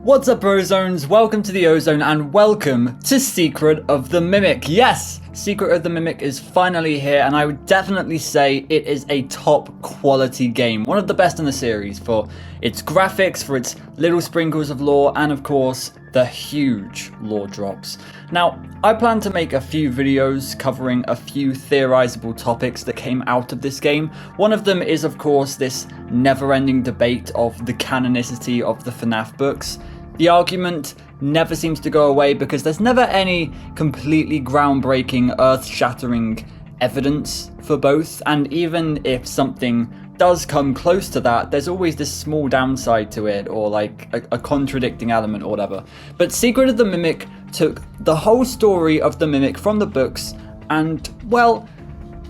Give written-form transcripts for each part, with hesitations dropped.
What's up, Ozones? Welcome to the Ozone and welcome to Secret of the Mimic. Yes, Secret of the Mimic is finally here, and I would definitely say it is a top quality game. One of the best in the series for its graphics, for its little sprinkles of lore, and of course, the huge lore drops. Now, I plan to make a few videos covering a few theorizable topics that came out of this game. One of them is, of course, this never-ending debate of the canonicity of the FNAF books. The argument never seems to go away because there's never any completely groundbreaking, earth-shattering evidence for both, and even if something does come close to that, there's always this small downside to it, or like a contradicting element or whatever. But Secret of the Mimic took the whole story of the Mimic from the books and, well,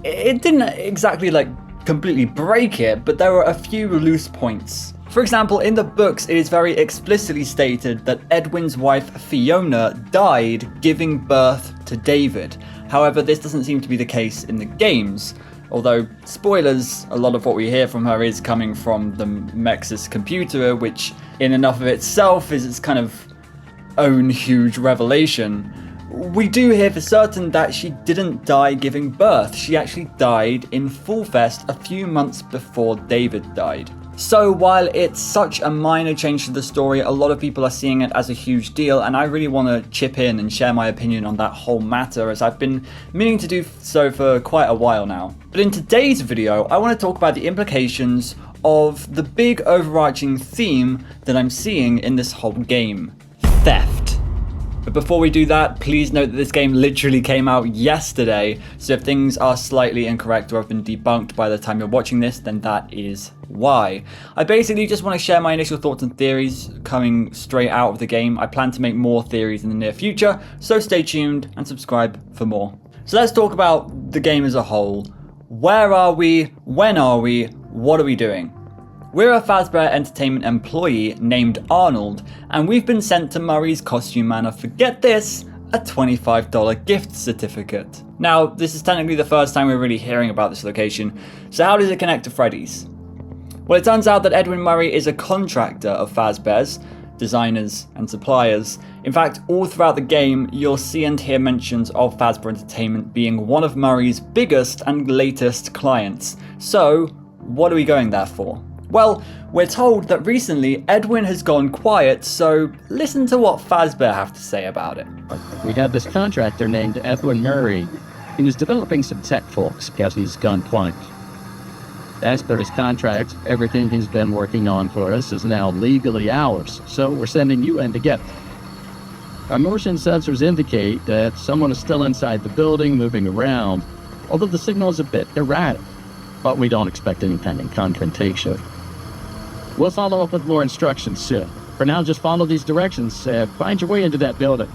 it didn't exactly like completely break it, but there were a few loose points. For example, in the books, it is very explicitly stated that Edwin's wife Fiona died giving birth to David. However, this doesn't seem to be the case in the games. Although, spoilers, a lot of what we hear from her is coming from the Mexis computer, which in and of itself is its kind of own huge revelation. We do hear for certain that she didn't die giving birth. She actually died in Fullfest a few months before David died. So while it's such a minor change to the story, a lot of people are seeing it as a huge deal, and I really want to chip in and share my opinion on that whole matter, as I've been meaning to do so for quite a while now. But in today's video, I want to talk about the implications of the big overarching theme that I'm seeing in this whole game: theft. But before we do that, please note that this game literally came out yesterday, so if things are slightly incorrect or have been debunked by the time you're watching this, then that is why. I basically just want to share my initial thoughts and theories coming straight out of the game. I plan to make more theories in the near future, so stay tuned and subscribe for more. So let's talk about the game as a whole. Where are we? When are we? What are we doing? We're a Fazbear Entertainment employee named Arnold, and we've been sent to Murray's Costume Manor for, get this, a $25 gift certificate. Now, this is technically the first time we're really hearing about this location, so how does it connect to Freddy's? Well, it turns out that Edwin Murray is a contractor of Fazbear's, designers and suppliers. In fact, all throughout the game, you'll see and hear mentions of Fazbear Entertainment being one of Murray's biggest and latest clients. So, what are we going there for? Well, we're told that recently Edwin has gone quiet, so listen to what Fazbear have to say about it. We have this contractor named Edwin Murray. He was developing some tech folks because he's gone quiet. As per his contract, everything he's been working on for us is now legally ours, so we're sending you in to get it. Our motion sensors indicate that someone is still inside the building moving around, although the signal is a bit erratic, but we don't expect any pending confrontation. We'll follow up with more instructions soon. For now, just follow these directions, find your way into that building.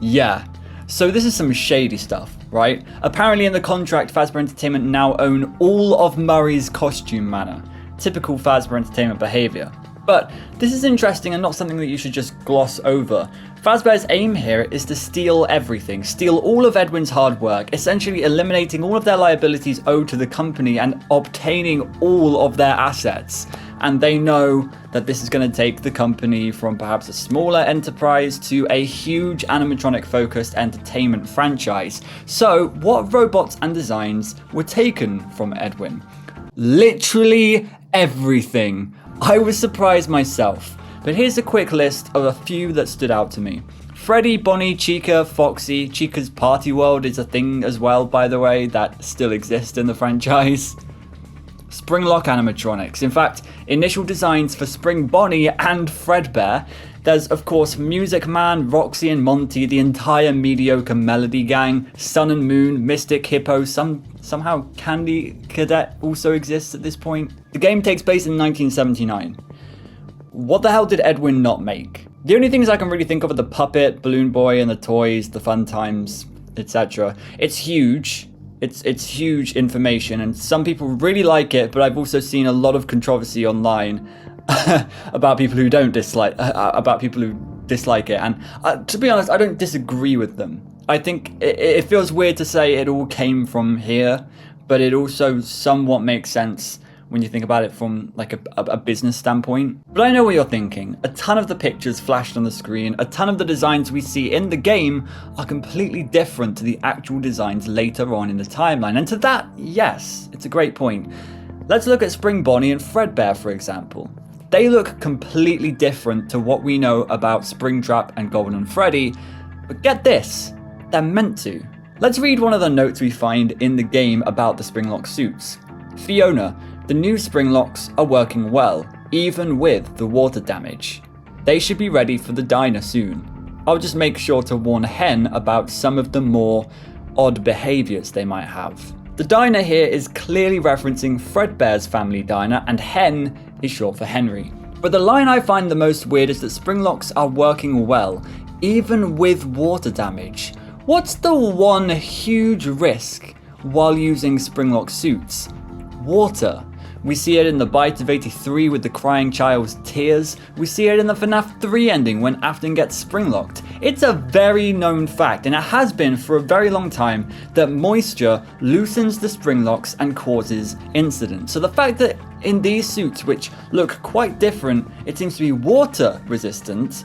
Yeah, so this is some shady stuff, right? Apparently in the contract, Fazbear Entertainment now own all of Murray's Costume Manor. Typical Fazbear Entertainment behavior. But this is interesting and not something that you should just gloss over. Fazbear's aim here is to steal everything, steal all of Edwin's hard work, essentially eliminating all of their liabilities owed to the company and obtaining all of their assets. And they know that this is going to take the company from perhaps a smaller enterprise to a huge animatronic-focused entertainment franchise. So, what robots and designs were taken from Edwin? Literally everything. I was surprised myself, but here's a quick list of a few that stood out to me. Freddy, Bonnie, Chica, Foxy. Chica's Party World is a thing as well, by the way, that still exists in the franchise. Springlock animatronics. In fact, initial designs for Spring Bonnie and Fredbear. There's, of course, Music Man, Roxy and Monty, the entire mediocre Melody Gang, Sun and Moon, Mystic Hippo, somehow Candy Cadet also exists at this point. The game takes place in 1979. What the hell did Edwin not make? The only things I can really think of are the puppet, Balloon Boy, and the toys, the fun times, etc. It's huge. It's huge information, and some people really like it, but I've also seen a lot of controversy online about people who dislike it. And to be honest, I don't disagree with them. I think it feels weird to say it all came from here, but it also somewhat makes sense when you think about it from like a business standpoint. But I know what you're thinking. A ton of the pictures flashed on the screen, a ton of the designs we see in the game are completely different to the actual designs later on in the timeline. And to that, yes, it's a great point. Let's look at Spring Bonnie and Fredbear, for example. They look completely different to what we know about Springtrap and Golden Freddy, but get this, they're meant to. Let's read one of the notes we find in the game about the Springlock suits. Fiona, the new Springlocks are working well, even with the water damage. They should be ready for the diner soon. I'll just make sure to warn Hen about some of the more odd behaviours they might have. The diner here is clearly referencing Fredbear's family diner, and Hen is short for Henry. But the line I find the most weird is that Springlocks are working well, even with water damage. What's the one huge risk while using Springlock suits? Water. We see it in the Bite of 83 with the crying child's tears. We see it in the FNAF 3 ending when Afton gets springlocked. It's a very known fact, and it has been for a very long time, that moisture loosens the springlocks and causes incidents. So the fact that in these suits, which look quite different, it seems to be water resistant,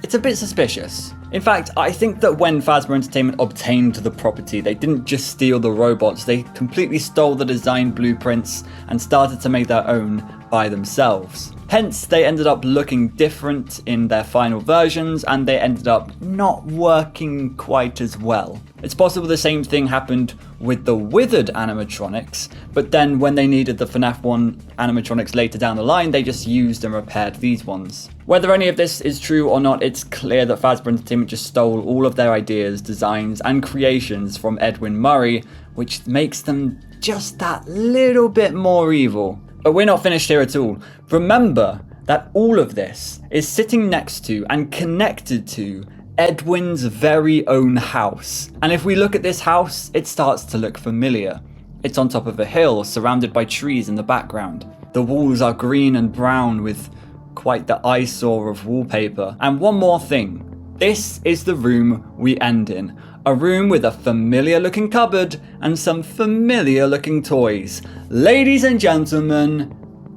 it's a bit suspicious. In fact, I think that when Fazbear Entertainment obtained the property, they didn't just steal the robots, they completely stole the design blueprints and started to make their own by themselves. Hence, they ended up looking different in their final versions, and they ended up not working quite as well. It's possible the same thing happened with the withered animatronics, but then when they needed the FNAF 1 animatronics later down the line, they just used and repaired these ones. Whether any of this is true or not, it's clear that Fazbear Entertainment just stole all of their ideas, designs, and creations from Edwin Murray, which makes them just that little bit more evil. But we're not finished here at all. Remember that all of this is sitting next to and connected to Edwin's very own house. And if we look at this house, it starts to look familiar. It's on top of a hill, surrounded by trees in the background. The walls are green and brown with quite the eyesore of wallpaper. And one more thing. This is the room we end in. A room with a familiar looking cupboard and some familiar looking toys. Ladies and gentlemen,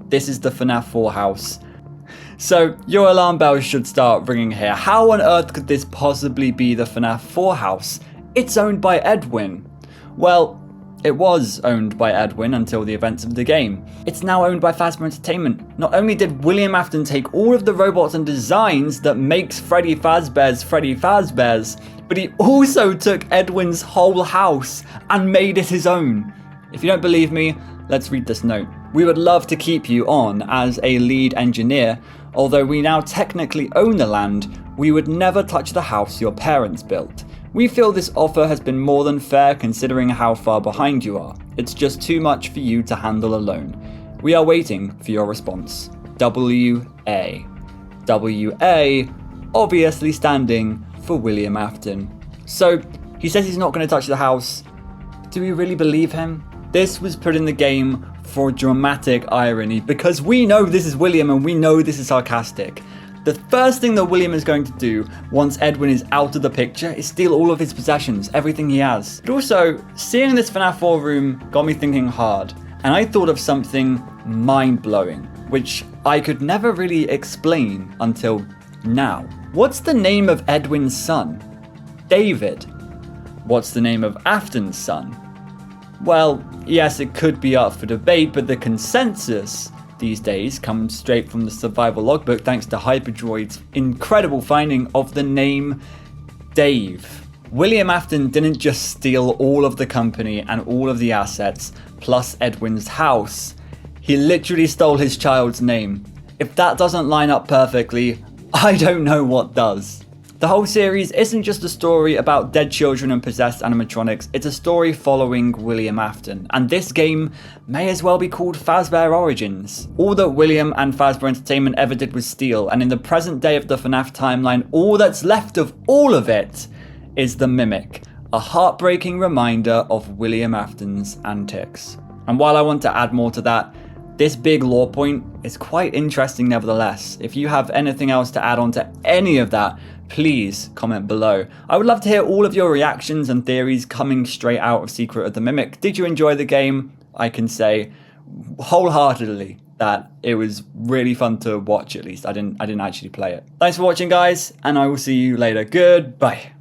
this is the FNAF 4 house. So your alarm bells should start ringing here. How on earth could this possibly be the FNAF 4 house? It's owned by Edwin. Well, it was owned by Edwin until the events of the game. It's now owned by Fazbear Entertainment. Not only did William Afton take all of the robots and designs that makes Freddy Fazbear's, but he also took Edwin's whole house and made it his own. If you don't believe me, let's read this note. We would love to keep you on as a lead engineer. Although we now technically own the land, we would never touch the house your parents built. We feel this offer has been more than fair considering how far behind you are. It's just too much for you to handle alone. We are waiting for your response. W.A. W.A. obviously standing for William Afton. So, he says he's not going to touch the house. Do we really believe him? This was put in the game for dramatic irony, because we know this is William and we know this is sarcastic. The first thing that William is going to do once Edwin is out of the picture is steal all of his possessions, everything he has. But also, seeing this FNAF 4 room got me thinking hard, and I thought of something mind-blowing, which I could never really explain until now. What's the name of Edwin's son? David. What's the name of Afton's son? Well, yes, it could be up for debate, but the consensus these days comes straight from the survival logbook thanks to Hyperdroid's incredible finding of the name Dave. William Afton didn't just steal all of the company and all of the assets, plus Edwin's house. He literally stole his child's name. If that doesn't line up perfectly, I don't know what does. The whole series isn't just a story about dead children and possessed animatronics, it's a story following William Afton, and this game may as well be called Fazbear Origins. All that William and Fazbear Entertainment ever did was steal, and in the present day of the FNAF timeline, all that's left of all of it is the Mimic, a heartbreaking reminder of William Afton's antics. And while I want to add more to that, this big lore point is quite interesting nevertheless. If you have anything else to add on to any of that, please comment below. I would love to hear all of your reactions and theories coming straight out of Secret of the Mimic. Did you enjoy the game? I can say wholeheartedly that it was really fun to watch. At least I didn't actually play it. Thanks for watching, guys, and I will see you later. Goodbye.